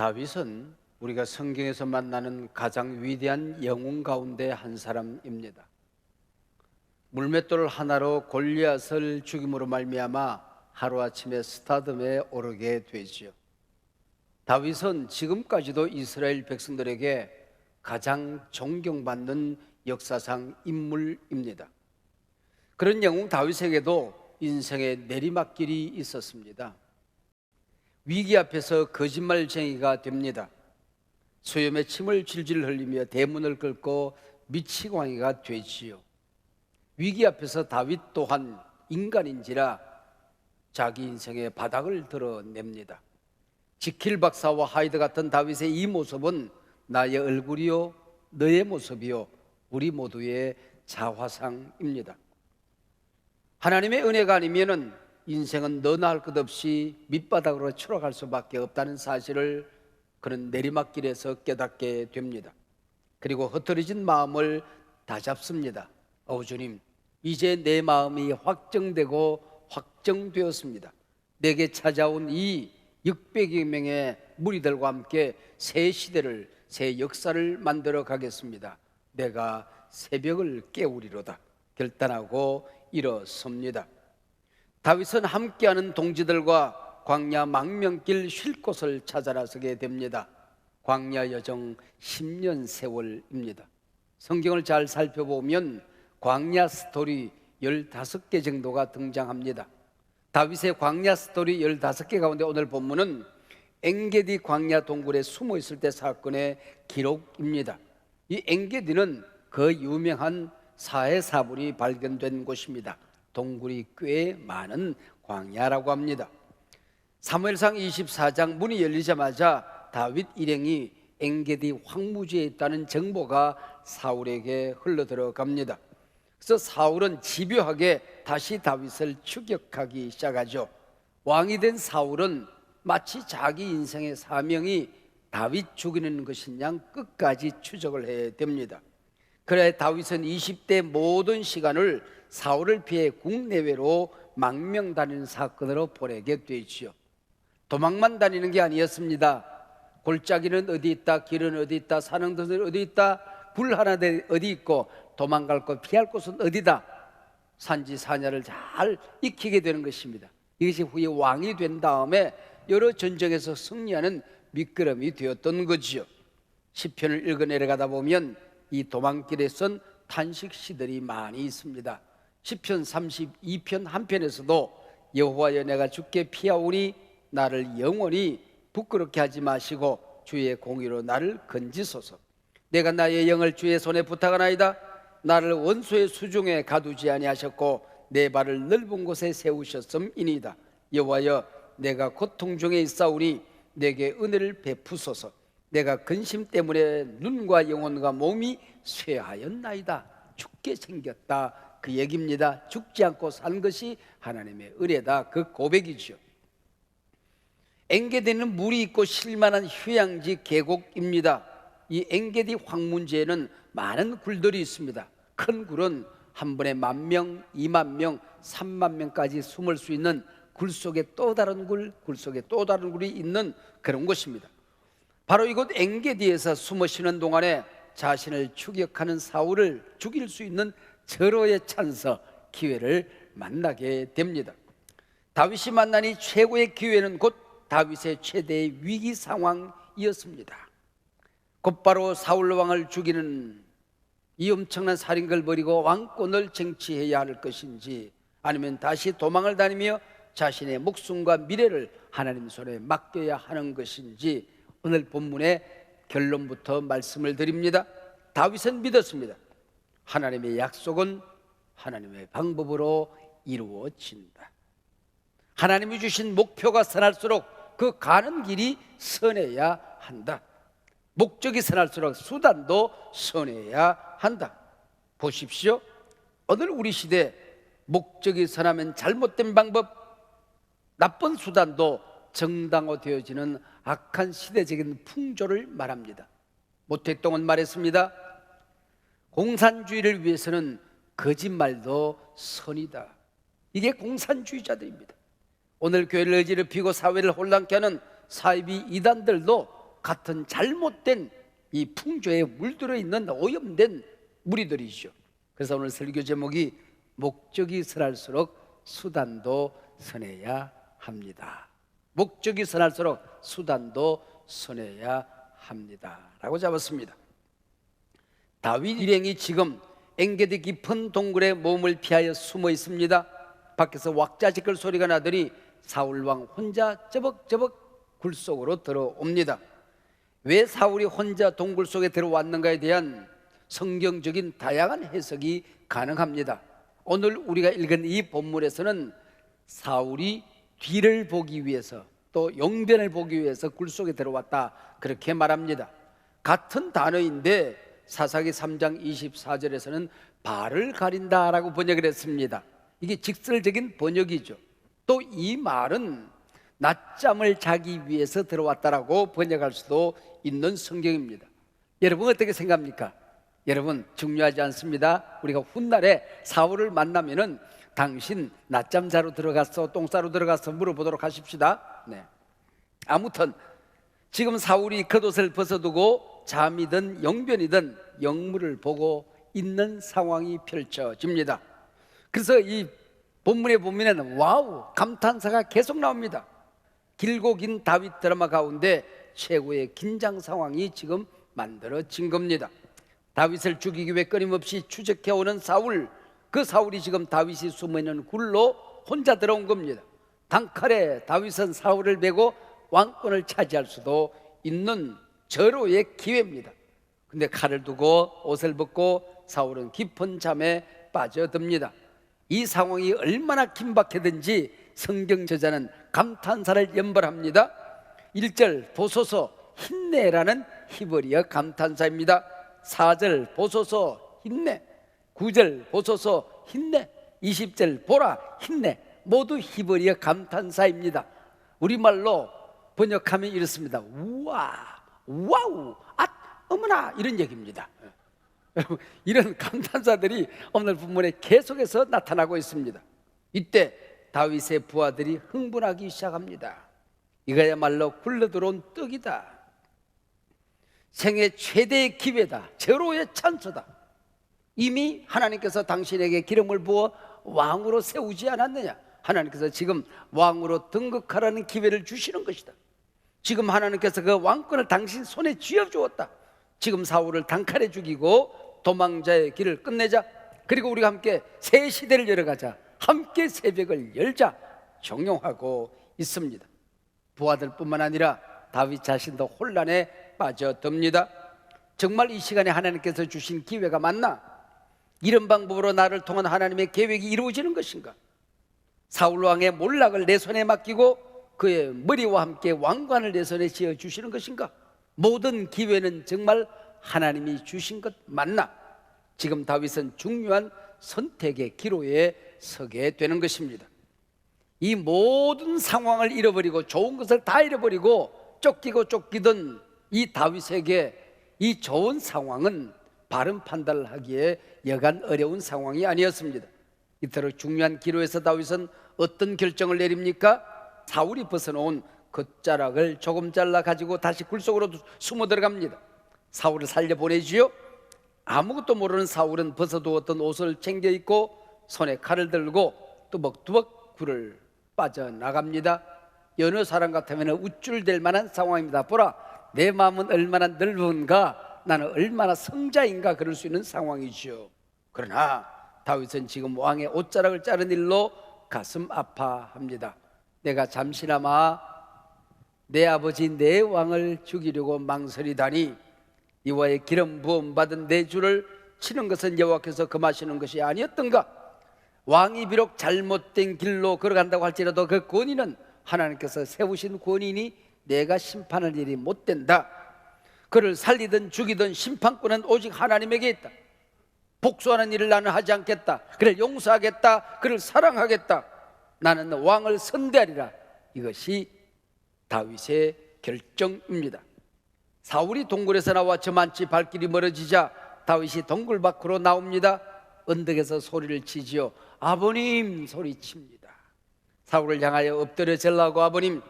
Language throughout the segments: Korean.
다윗은 우리가 성경에서 만나는 가장 위대한 영웅 가운데 한 사람입니다. 물맷돌 하나로 골리앗을 죽임으로 말미암아 하루아침에 스타덤에 오르게 되지요. 다윗은 지금까지도 이스라엘 백성들에게 가장 존경받는 역사상 인물입니다. 그런 영웅 다윗에게도 인생의 내리막길이 있었습니다. 위기 앞에서 거짓말쟁이가 됩니다. 수염에 침을 질질 흘리며 대문을 긁고 미치광이가 되지요. 위기 앞에서 다윗 또한 인간인지라 자기 인생의 바닥을 드러냅니다. 지킬 박사와 하이드 같은 다윗의 이 모습은 나의 얼굴이요 너의 모습이요 우리 모두의 자화상입니다. 하나님의 은혜가 아니면은 인생은 너나 할 것 없이 밑바닥으로 추락할 수밖에 없다는 사실을 그런 내리막길에서 깨닫게 됩니다. 그리고 흐트러진 마음을 다잡습니다. 주님, 이제 내 마음이 확정되고 확정되었습니다. 내게 찾아온 이 600여 명의 무리들과 함께 새 시대를, 새 역사를 만들어 가겠습니다. 내가 새벽을 깨우리로다 결단하고 일어섭니다. 다윗은 함께하는 동지들과 광야 망명길 쉴 곳을 찾아 나서게 됩니다. 광야 여정 10년 세월입니다. 성경을 잘 살펴보면 광야 스토리 15개 정도가 등장합니다. 다윗의 광야 스토리 15개 가운데 오늘 본문은 엔게디 광야 동굴에 숨어 있을 때 사건의 기록입니다. 이 엔게디는 그 유명한 사해사분이 발견된 곳입니다. 동굴이 꽤 많은 광야라고 합니다. 사무엘상 24장 문이 열리자마자 다윗 일행이 엔게디 황무지에 있다는 정보가 사울에게 흘러들어갑니다. 그래서 사울은 집요하게 다시 다윗을 추격하기 시작하죠. 왕이 된 사울은 마치 자기 인생의 사명이 다윗 죽이는 것인 양 끝까지 추적을 해야 됩니다. 그래 다윗은 20대 모든 시간을 사울을 피해 국내외로 망명 다니는 사건으로 보내게 되지요. 도망만 다니는 게 아니었습니다. 골짜기는 어디 있다, 길은 어디 있다, 산행도는 어디 있다, 굴 하나 어디 있고 도망갈 곳, 피할 곳은 어디다, 산지사냐를 잘 익히게 되는 것입니다. 이것이 후에 왕이 된 다음에 여러 전쟁에서 승리하는 미끄럼이 되었던 거지요. 시편을 읽어 내려가다 보면 이 도망길에 선 탄식시들이 많이 있습니다. 시편 32편 한편에서도 여호와여 내가 주께 피하오니 나를 영원히 부끄럽게 하지 마시고 주의 공의로 나를 건지소서. 내가 나의 영을 주의 손에 부탁하나이다. 나를 원수의 수중에 가두지 아니하셨고 내 발을 넓은 곳에 세우셨음이니이다. 여호와여 내가 고통 중에 있사오니 내게 은혜를 베푸소서. 내가 근심 때문에 눈과 영혼과 몸이 쇠하였나이다. 죽게 생겼다 그 얘기입니다. 죽지 않고 산 것이 하나님의 은혜다 그 고백이죠. 엔게디는 물이 있고 쉴만한 휴양지 계곡입니다. 이 엔게디 황문지에는 많은 굴들이 있습니다. 큰 굴은 한 번에 10,000명, 20,000명, 30,000명까지 숨을 수 있는 굴 속에 또 다른 굴, 굴 속에 또 다른 굴이 있는 그런 곳입니다. 바로 이곳 엔게디에서 숨어 쉬는 동안에 자신을 추격하는 사울을 죽일 수 있는 절호의 찬스, 기회를 만나게 됩니다. 다윗이 만난 이 최고의 기회는 곧 다윗의 최대의 위기 상황이었습니다. 곧바로 사울 왕을 죽이는 이 엄청난 살인걸 버리고 왕권을 쟁취해야 할 것인지 아니면 다시 도망을 다니며 자신의 목숨과 미래를 하나님 손에 맡겨야 하는 것인지 오늘 본문의 결론부터 말씀을 드립니다. 다윗은 믿었습니다. 하나님의 약속은 하나님의 방법으로 이루어진다. 하나님이 주신 목표가 선할수록 그 가는 길이 선해야 한다. 목적이 선할수록 수단도 선해야 한다. 보십시오. 오늘 우리 시대 목적이 선하면 잘못된 방법, 나쁜 수단도 정당화되어지는 악한 시대적인 풍조를 말합니다. 모택동은 말했습니다. 공산주의를 위해서는 거짓말도 선이다. 이게 공산주의자들입니다. 오늘 교회를 어지럽히고 사회를 혼란케 하는 사이비 이단들도 같은 잘못된 이 풍조에 물들어 있는 오염된 무리들이죠. 그래서 오늘 설교 제목이 목적이 선할수록 수단도 선해야 합니다. 목적이 선할수록 수단도 선해야 합니다 라고 잡았습니다. 다윗 일행이 지금 엔게디 깊은 동굴에 몸을 피하여 숨어 있습니다. 밖에서 왁자지껄 소리가 나더니 사울왕 혼자 저벅저벅 굴 속으로 들어옵니다. 왜 사울이 혼자 동굴 속에 들어왔는가에 대한 성경적인 다양한 해석이 가능합니다. 오늘 우리가 읽은 이 본문에서는 사울이 뒤를 보기 위해서 또 용변을 보기 위해서 굴 속에 들어왔다 그렇게 말합니다. 같은 단어인데 사사기 3장 24절에서는 발을 가린다라고 번역을 했습니다. 이게 직설적인 번역이죠. 또 이 말은 낮잠을 자기 위해서 들어왔다라고 번역할 수도 있는 성경입니다. 여러분 어떻게 생각합니까? 여러분 중요하지 않습니다. 우리가 훗날에 사울을 만나면은 당신 낮잠 자러 들어갔어 똥 싸러 들어갔어 물어보도록 하십시다. 네. 아무튼 지금 사울이 겉옷을 벗어두고 잠이든 영변이든 영물을 보고 있는 상황이 펼쳐집니다. 그래서 이 본문에 보면은 와우 감탄사가 계속 나옵니다. 길고 긴 다윗 드라마 가운데 최고의 긴장 상황이 지금 만들어진 겁니다. 다윗을 죽이기 위해 끊임없이 추적해오는 사울, 그 사울이 지금 다윗이 숨어있는 굴로 혼자 들어온 겁니다. 단칼에 다윗은 사울을 메고 왕권을 차지할 수도 있는 절호의 기회입니다. 근데 칼을 두고 옷을 벗고 사울은 깊은 잠에 빠져듭니다. 이 상황이 얼마나 긴박하든지 성경 저자는 감탄사를 연발합니다. 1절 보소서 힘내라는 히브리어 감탄사입니다. 4절 보소서 힘내, 9절 보소서 힘내, 20절 보라 힘내, 모두 히브리어 감탄사입니다. 우리말로 번역하면 이렇습니다. 우와, 와우, 아, 어머나 이런 얘기입니다. 여러분 이런 감탄사들이 오늘 본문에 계속해서 나타나고 있습니다. 이때 다윗의 부하들이 흥분하기 시작합니다. 이거야말로 굴러들어온 떡이다. 생애 최대의 기회다. 절호의 찬스다. 이미 하나님께서 당신에게 기름을 부어 왕으로 세우지 않았느냐. 하나님께서 지금 왕으로 등극하라는 기회를 주시는 것이다. 지금 하나님께서 그 왕권을 당신 손에 쥐어주었다. 지금 사울을 단칼에 죽이고 도망자의 길을 끝내자. 그리고 우리가 함께 새 시대를 열어가자. 함께 새벽을 열자. 종용하고 있습니다. 부하들뿐만 아니라 다윗 자신도 혼란에 빠져듭니다. 정말 이 시간에 하나님께서 주신 기회가 맞나? 이런 방법으로 나를 통한 하나님의 계획이 이루어지는 것인가? 사울 왕의 몰락을 내 손에 맡기고 그의 머리와 함께 왕관을 내 손에 쥐어주시는 것인가? 모든 기회는 정말 하나님이 주신 것 맞나? 지금 다윗은 중요한 선택의 기로에 서게 되는 것입니다. 이 모든 상황을 잃어버리고 좋은 것을 다 잃어버리고 쫓기고 쫓기던 이 다윗에게 이 좋은 상황은 바른 판단을 하기에 여간 어려운 상황이 아니었습니다. 이토록 중요한 기로에서 다윗은 어떤 결정을 내립니까? 사울이 벗어놓은 겉자락을 조금 잘라 가지고 다시 굴속으로 숨어 들어갑니다. 사울을 살려보내지요. 아무것도 모르는 사울은 벗어두었던 옷을 챙겨 입고 손에 칼을 들고 뚜벅뚜벅 굴을 빠져나갑니다. 여느 사람 같으면 우쭐댈 만한 상황입니다. 보라, 내 마음은 얼마나 넓은가, 나는 얼마나 성자인가, 그럴 수 있는 상황이죠. 그러나 다윗은 지금 왕의 옷자락을 자른 일로 가슴 아파합니다. 내가 잠시나마 내 아버지 내 왕을 죽이려고 망설이다니, 이와의 기름 부음 받은 내 주를 치는 것은 여호와께서 금하시는 것이 아니었던가? 왕이 비록 잘못된 길로 걸어간다고 할지라도 그 권위는 하나님께서 세우신 권위니 내가 심판할 일이 못 된다. 그를 살리든 죽이든 심판권은 오직 하나님에게 있다. 복수하는 일을 나는 하지 않겠다. 그를 용서하겠다. 그를 사랑하겠다. 나는 왕을 선대하리라. 이것이 다윗의 결정입니다. 사울이 동굴에서 나와 저만치 발길이 멀어지자 다윗이 동굴 밖으로 나옵니다. 언덕에서 소리를 치지요. 아버님 소리칩니다. 사울을 향하여 엎드려 절라고, 아버님,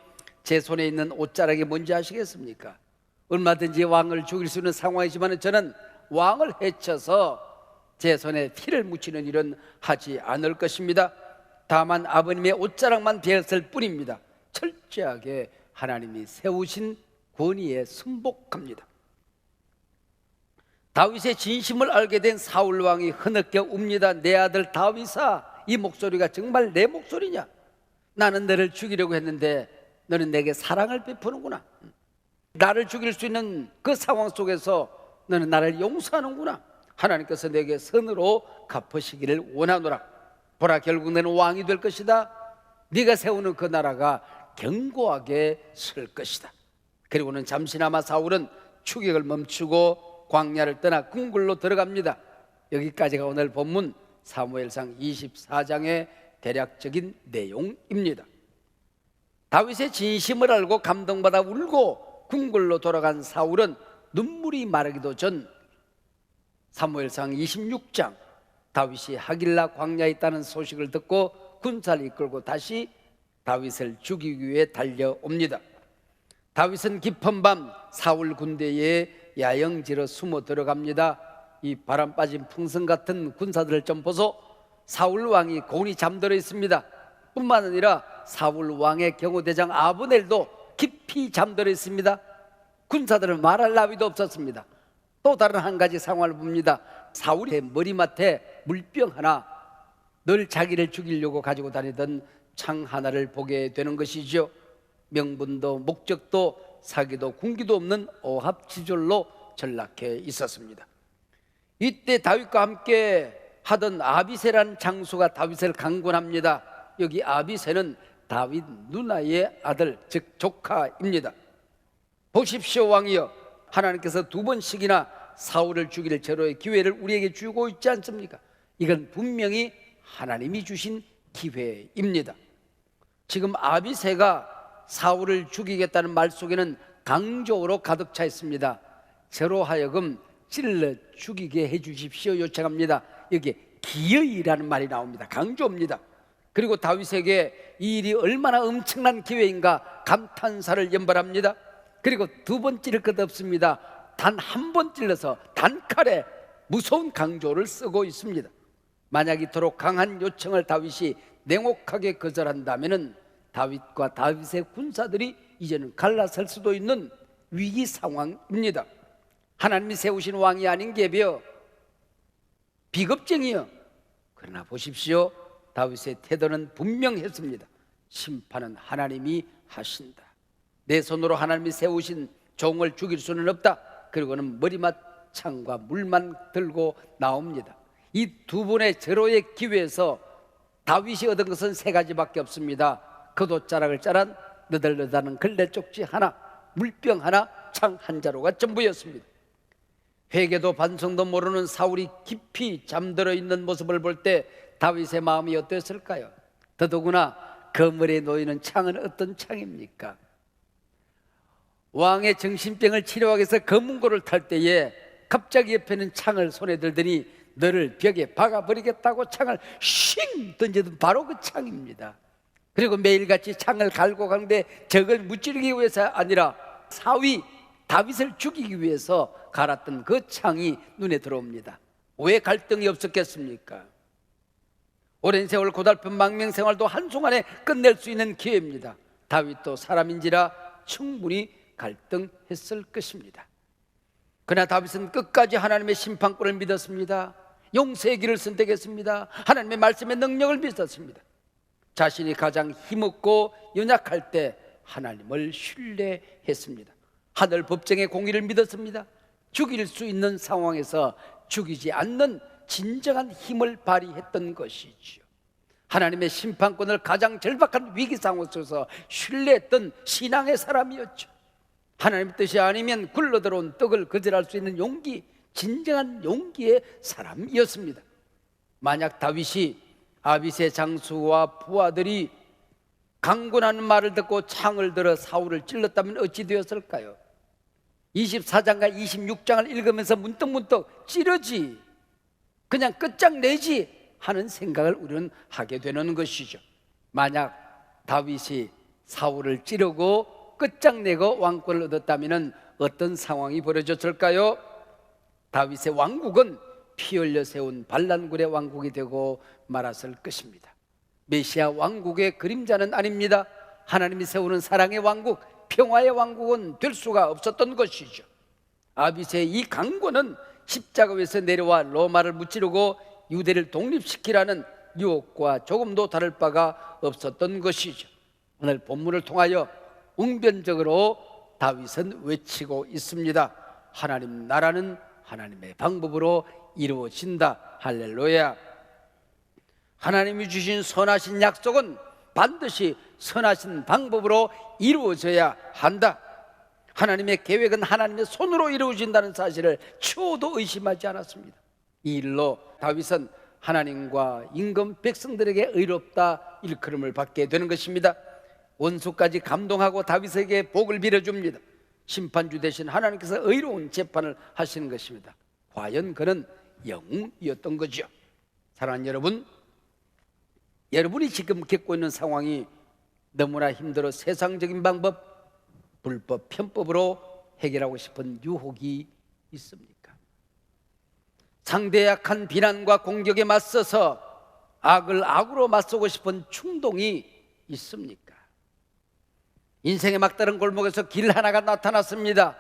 제 손에 있는 옷자락이 뭔지 아시겠습니까? 얼마든지 왕을 죽일 수 있는 상황이지만 저는 왕을 해쳐서 제 손에 피를 묻히는 일은 하지 않을 것입니다. 다만 아버님의 옷자락만 베었을 뿐입니다. 철저하게 하나님이 세우신 권위에 순복합니다. 다윗의 진심을 알게 된 사울 왕이 흐느껴 웁니다. 내 아들 다윗아, 이 목소리가 정말 내 목소리냐? 나는 너를 죽이려고 했는데 너는 내게 사랑을 베푸는구나. 나를 죽일 수 있는 그 상황 속에서 너는 나를 용서하는구나. 하나님께서 내게 선으로 갚으시기를 원하노라. 보라, 결국 너는 왕이 될 것이다. 네가 세우는 그 나라가 견고하게 설 것이다. 그리고는 잠시나마 사울은 추격을 멈추고 광야를 떠나 궁궐로 들어갑니다. 여기까지가 오늘 본문 사무엘상 24장의 대략적인 내용입니다. 다윗의 진심을 알고 감동받아 울고 궁궐로 돌아간 사울은 눈물이 마르기도 전 사무엘상 26장 다윗이 하길라 광야에 있다는 소식을 듣고 군사를 이끌고 다시 다윗을 죽이기 위해 달려옵니다. 다윗은 깊은 밤 사울 군대에 야영지로 숨어 들어갑니다. 이 바람 빠진 풍선 같은 군사들을 좀 보소. 사울 왕이 고온히 잠들어 있습니다. 뿐만 아니라 사울 왕의 경호대장 아브넬도 깊이 잠들어 있습니다. 군사들은 말할 나위도 없었습니다. 또 다른 한 가지 상황을 봅니다. 사울의 머리맡에 물병 하나, 늘 자기를 죽이려고 가지고 다니던 창 하나를 보게 되는 것이죠. 명분도 목적도 사기도 군기도 없는 오합지졸로 전락해 있었습니다. 이때 다윗과 함께 하던 아비새라는 장수가 다윗을 강권합니다. 여기 아비새는 다윗 누나의 아들, 즉 조카입니다. 보십시오 왕이여, 하나님께서 두 번씩이나 사울을 죽일 제로의 기회를 우리에게 주고 있지 않습니까? 이건 분명히 하나님이 주신 기회입니다. 지금 아비새가 사울을 죽이겠다는 말 속에는 강조로 가득 차 있습니다. 저로 하여금 찔러 죽이게 해주십시오 요청합니다. 여기에 기어이라는 말이 나옵니다. 강조입니다. 그리고 다윗에게 이 일이 얼마나 엄청난 기회인가 감탄사를 연발합니다. 그리고 두 번 찌를 것 없습니다. 단 한 번 찔러서 단칼에 무서운 강조를 쓰고 있습니다. 만약 이토록 강한 요청을 다윗이 냉혹하게 거절한다면 다윗과 다윗의 군사들이 이제는 갈라설 수도 있는 위기 상황입니다. 하나님이 세우신 왕이 아닌 게벼 비겁쟁이여. 그러나 보십시오, 다윗의 태도는 분명했습니다. 심판은 하나님이 하신다. 내 손으로 하나님이 세우신 종을 죽일 수는 없다. 그리고는 머리맡 창과 물만 들고 나옵니다. 이 두 번의 절호의 기회에서 다윗이 얻은 것은 세 가지밖에 없습니다. 겉옷자락을 자란 너덜너덜한 걸레 쪽지 하나, 물병 하나, 창 한 자루가 전부였습니다. 회개도 반성도 모르는 사울이 깊이 잠들어 있는 모습을 볼 때 다윗의 마음이 어땠을까요? 더더구나 그물에 놓이는 창은 어떤 창입니까? 왕의 정신병을 치료하기 위해서 검은고를 탈 때에 갑자기 옆에는 창을 손에 들더니 너를 벽에 박아버리겠다고 창을 쉥 던지던 바로 그 창입니다. 그리고 매일같이 창을 갈고 가는데 적을 무찌르기 위해서 아니라 사위 다윗을 죽이기 위해서 갈았던 그 창이 눈에 들어옵니다. 왜 갈등이 없었겠습니까? 오랜 세월 고달픈 망명 생활도 한순간에 끝낼 수 있는 기회입니다. 다윗도 사람인지라 충분히 갈등했을 것입니다. 그러나 다윗은 끝까지 하나님의 심판권을 믿었습니다. 용서의 길을 선택했습니다. 하나님의 말씀의 능력을 믿었습니다. 자신이 가장 힘없고 연약할 때 하나님을 신뢰했습니다. 하늘 법정의 공의를 믿었습니다. 죽일 수 있는 상황에서 죽이지 않는 진정한 힘을 발휘했던 것이지요. 하나님의 심판권을 가장 절박한 위기 상황 속에서 신뢰했던 신앙의 사람이었죠. 하나님의 뜻이 아니면 굴러들어온 떡을 거절할 수 있는 용기, 진정한 용기의 사람이었습니다. 만약 다윗이 아비새 장수와 부하들이 강권하는 말을 듣고 창을 들어 사울을 찔렀다면 어찌 되었을까요? 24장과 26장을 읽으면서 문득문득 찌르지, 그냥 끝장내지 하는 생각을 우리는 하게 되는 것이죠. 만약 다윗이 사울을 찌르고 끝장내고 왕권을 얻었다면 어떤 상황이 벌어졌을까요? 다윗의 왕국은 피 흘려 세운 반란군의 왕국이 되고 말았을 것입니다. 메시아 왕국의 그림자는 아닙니다. 하나님이 세우는 사랑의 왕국, 평화의 왕국은 될 수가 없었던 것이죠. 아비스의 이 강권은 십자가 위에서 내려와 로마를 무찌르고 유대를 독립시키라는 유혹과 조금도 다를 바가 없었던 것이죠. 오늘 본문을 통하여 웅변적으로 다윗은 외치고 있습니다. 하나님 나라는 하나님의 방법으로 이루어진다. 할렐루야. 하나님이 주신 선하신 약속은 반드시 선하신 방법으로 이루어져야 한다. 하나님의 계획은 하나님의 손으로 이루어진다는 사실을 추호도 의심하지 않았습니다. 이 일로 다윗은 하나님과 임금 백성들에게 의롭다 일컬음을 받게 되는 것입니다. 원수까지 감동하고 다윗에게 복을 빌어줍니다. 심판주 대신 하나님께서 의로운 재판을 하시는 것입니다. 과연 그는 영웅이었던 거죠. 사랑하는 여러분, 여러분이 지금 겪고 있는 상황이 너무나 힘들어 세상적인 방법, 불법, 편법으로 해결하고 싶은 유혹이 있습니까? 상대의 약한 비난과 공격에 맞서서 악을 악으로 맞서고 싶은 충동이 있습니까? 인생의 막다른 골목에서 길 하나가 나타났습니다.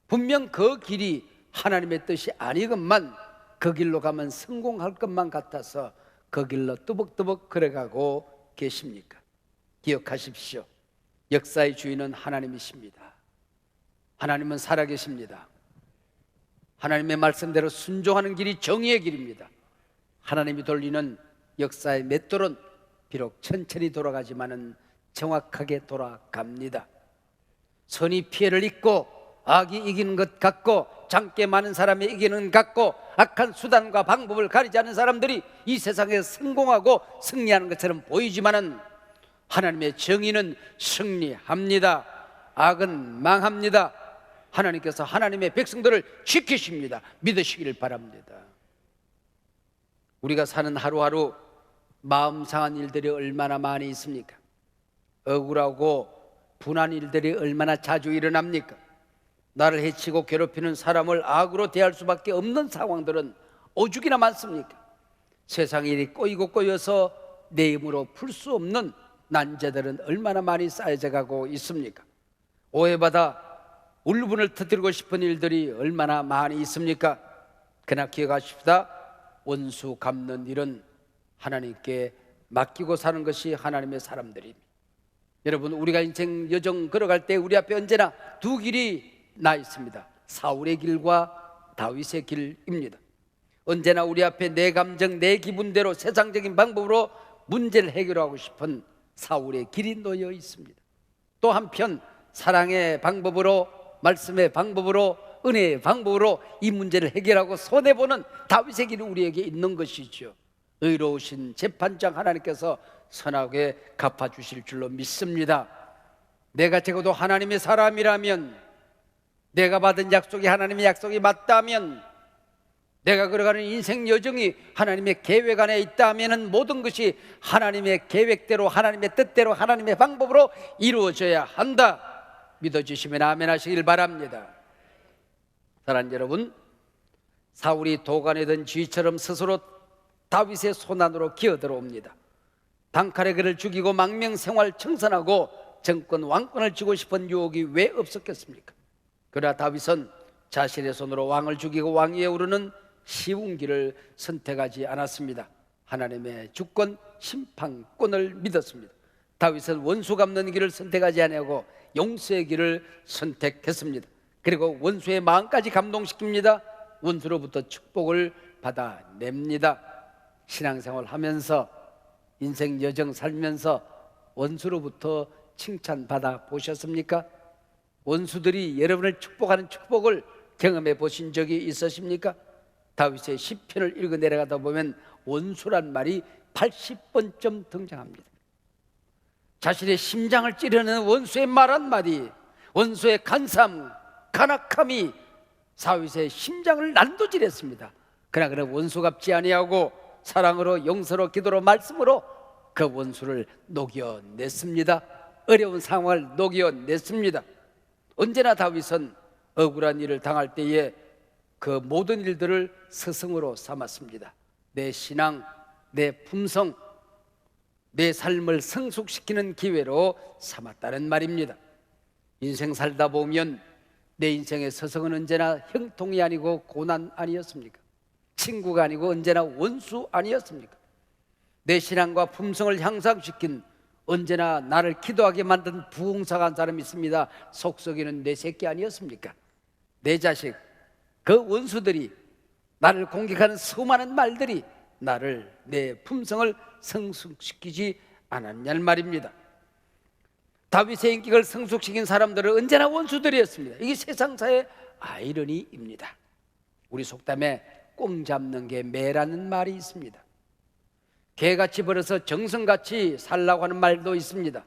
분명 그 길이 하나님의 뜻이 아니건만 그 길로 가면 성공할 것만 같아서 그 길로 뚜벅뚜벅 걸어가고 계십니까? 기억하십시오. 역사의 주인은 하나님이십니다. 하나님은 살아계십니다. 하나님의 말씀대로 순종하는 길이 정의의 길입니다. 하나님이 돌리는 역사의 맷돌은 비록 천천히 돌아가지만은 정확하게 돌아갑니다. 선이 피해를 입고 악이 이기는 것 같고 장께 많은 사람이 이기는 것 같고 악한 수단과 방법을 가리지 않는 사람들이 이 세상에 성공하고 승리하는 것처럼 보이지만은 하나님의 정의는 승리합니다. 악은 망합니다. 하나님께서 하나님의 백성들을 지키십니다. 믿으시길 바랍니다. 우리가 사는 하루하루 마음 상한 일들이 얼마나 많이 있습니까? 억울하고 분한 일들이 얼마나 자주 일어납니까? 나를 해치고 괴롭히는 사람을 악으로 대할 수밖에 없는 상황들은 오죽이나 많습니까? 세상 일이 꼬이고 꼬여서 내 힘으로 풀 수 없는 난제들은 얼마나 많이 쌓여져 가고 있습니까? 오해받아 울분을 터뜨리고 싶은 일들이 얼마나 많이 있습니까? 그러나 기억하십시다. 원수 갚는 일은 하나님께 맡기고 사는 것이 하나님의 사람들입니다. 여러분, 우리가 인생 여정 걸어갈 때 우리 앞에 언제나 두 길이 나 있습니다. 사울의 길과 다윗의 길입니다. 언제나 우리 앞에 내 감정, 내 기분대로 세상적인 방법으로 문제를 해결하고 싶은 사울의 길이 놓여 있습니다. 또 한편 사랑의 방법으로, 말씀의 방법으로, 은혜의 방법으로 이 문제를 해결하고 손해보는 다윗의 길이 우리에게 있는 것이죠. 의로우신 재판장 하나님께서 선하게 갚아주실 줄로 믿습니다. 내가 적어도 하나님의 사람이라면, 내가 받은 약속이 하나님의 약속이 맞다면, 내가 걸어가는 인생 여정이 하나님의 계획 안에 있다면 모든 것이 하나님의 계획대로, 하나님의 뜻대로, 하나님의 방법으로 이루어져야 한다. 믿어주시면 아멘 하시길 바랍니다. 사랑하는 여러분, 사울이 도가내던 쥐처럼 스스로 다윗의 손안으로 기어들어옵니다. 단칼에 그를 죽이고 망명생활 청산하고 정권 왕권을 쥐고 싶은 유혹이 왜 없었겠습니까? 그러나 다윗은 자신의 손으로 왕을 죽이고 왕위에 오르는 쉬운 길을 선택하지 않았습니다. 하나님의 주권 심판권을 믿었습니다. 다윗은 원수 갚는 길을 선택하지 아니하고 용서의 길을 선택했습니다. 그리고 원수의 마음까지 감동시킵니다. 원수로부터 축복을 받아냅니다. 신앙생활 하면서, 인생 여정 살면서 원수로부터 칭찬받아 보셨습니까? 원수들이 여러분을 축복하는 축복을 경험해 보신 적이 있으십니까? 다윗의 시편을 읽어 내려가다 보면 원수란 말이 80번쯤 등장합니다. 자신의 심장을 찌르는 원수의 말 한마디, 원수의 간삼, 간악함이 다윗의 심장을 난도질했습니다. 그러나 그는 원수 갚지 아니하고 사랑으로, 용서로, 기도로, 말씀으로 그 원수를 녹여냈습니다. 어려운 상황을 녹여냈습니다. 언제나 다윗은 억울한 일을 당할 때에 그 모든 일들을 스승으로 삼았습니다. 내 신앙, 내 품성, 내 삶을 성숙시키는 기회로 삼았다는 말입니다. 인생 살다 보면 내 인생의 스승은 언제나 형통이 아니고 고난 아니었습니까? 친구가 아니고 언제나 원수 아니었습니까? 내 신앙과 품성을 향상시킨, 언제나 나를 기도하게 만든 부흥사가 한 사람이 있습니다. 속썩이는 내 새끼 아니었습니까? 내 자식, 그 원수들이, 나를 공격하는 수많은 말들이 나를, 내 품성을 성숙시키지 않았냐는 말입니다. 다윗의 인격을 성숙시킨 사람들은 언제나 원수들이었습니다. 이게 세상사의 아이러니입니다. 우리 속담에 꽁 잡는 게 매라는 말이 있습니다. 개같이 벌어서 정성같이 살라고 하는 말도 있습니다.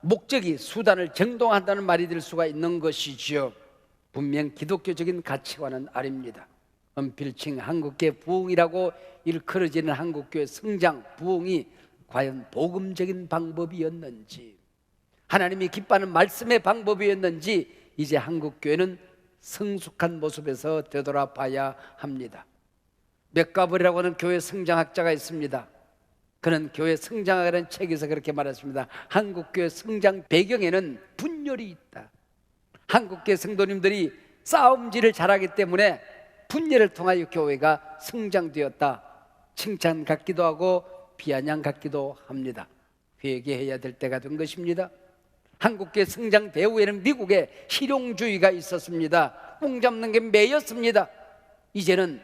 목적이 수단을 정당화한다는 말이 될 수가 있는 것이지요. 분명 기독교적인 가치관은 아닙니다. 언필칭 한국교회 부흥이라고 일컬어지는 한국교회 성장, 부흥이 과연 복음적인 방법이었는지, 하나님이 기뻐하는 말씀의 방법이었는지 이제 한국교회는 성숙한 모습에서 되돌아봐야 합니다. 맥가버리라고 하는 교회 성장학자가 있습니다. 그는 교회 성장학이라는 책에서 그렇게 말했습니다. 한국교회 성장 배경에는 분열이 있다. 한국교회 성도님들이 싸움질을 잘하기 때문에 분열을 통하여 교회가 성장되었다. 칭찬 같기도 하고 비아냥 같기도 합니다. 회개해야 될 때가 된 것입니다. 한국교회 성장 배후에는 미국의 실용주의가 있었습니다. 꽁 잡는 게 매였습니다. 이제는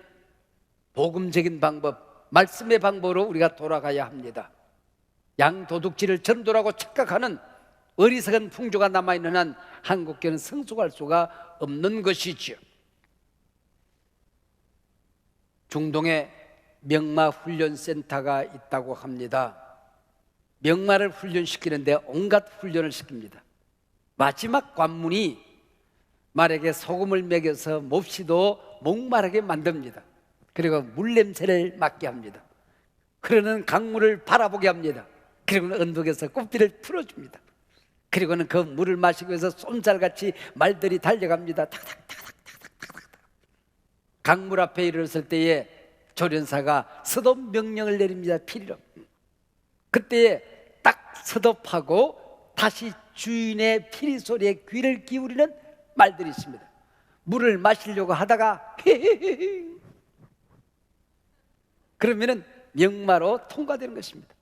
복음적인 방법, 말씀의 방법으로 우리가 돌아가야 합니다. 양도둑질을 전도라고 착각하는 어리석은 풍조가 남아있는 한 한국교회는 성숙할 수가 없는 것이지요. 중동에 명마훈련센터가 있다고 합니다. 명마를 훈련시키는데 온갖 훈련을 시킵니다. 마지막 관문이 말에게 소금을 먹여서 몹시도 목마르게 만듭니다. 그리고 물냄새를 맡게 합니다. 그러는 강물을 바라보게 합니다. 그리고는 언덕에서 꽃비를 풀어줍니다. 그리고는 그 물을 마시기 위해서 쏜살같이 말들이 달려갑니다. 탁탁탁탁탁탁탁. 강물 앞에 이르렀을 때에 조련사가 스톱 명령을 내립니다. 피리로. 그때에 딱 스톱하고 다시 주인의 피리 소리에 귀를 기울이는 말들이 있습니다. 물을 마시려고 하다가 헤헤헤 그러면은 명마로 통과되는 것입니다.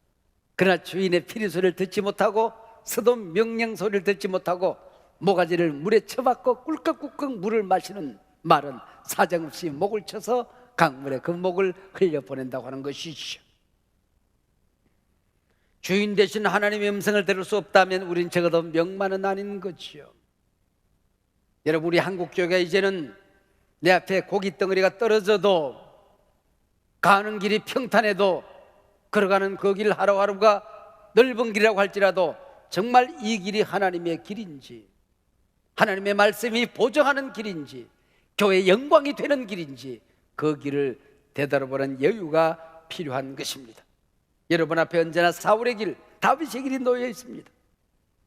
그러나 주인의 피리 소리를 듣지 못하고 스톱 명령 소리를 듣지 못하고 모가지를 물에 쳐박고 꿀꺽꿀꺽 물을 마시는 말은 사정없이 목을 쳐서 강물에 그 목을 흘려보낸다고 하는 것이죠. 주인 대신 하나님의 음성을 들을 수 없다면 우린 적어도 명만은 아닌 거지요. 여러분, 우리 한국교회가 이제는 내 앞에 고기 덩어리가 떨어져도, 가는 길이 평탄해도, 걸어가는 그 길 하루하루가 넓은 길이라고 할지라도 정말 이 길이 하나님의 길인지, 하나님의 말씀이 보정하는 길인지, 교회의 영광이 되는 길인지 그 길을 되돌아보는 여유가 필요한 것입니다. 여러분 앞에 언제나 사울의 길, 다윗의 길이 놓여 있습니다.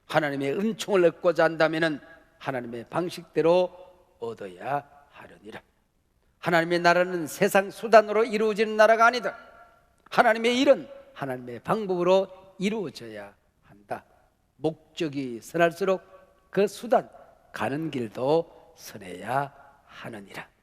하나님의 은총을 얻고자 한다면 하나님의 방식대로 얻어야 하려니라. 하나님의 나라는 세상 수단으로 이루어지는 나라가 아니다. 하나님의 일은 하나님의 방법으로 이루어져야 한다. 목적이 선할수록 그 수단, 가는 길도 선해야 하느니라.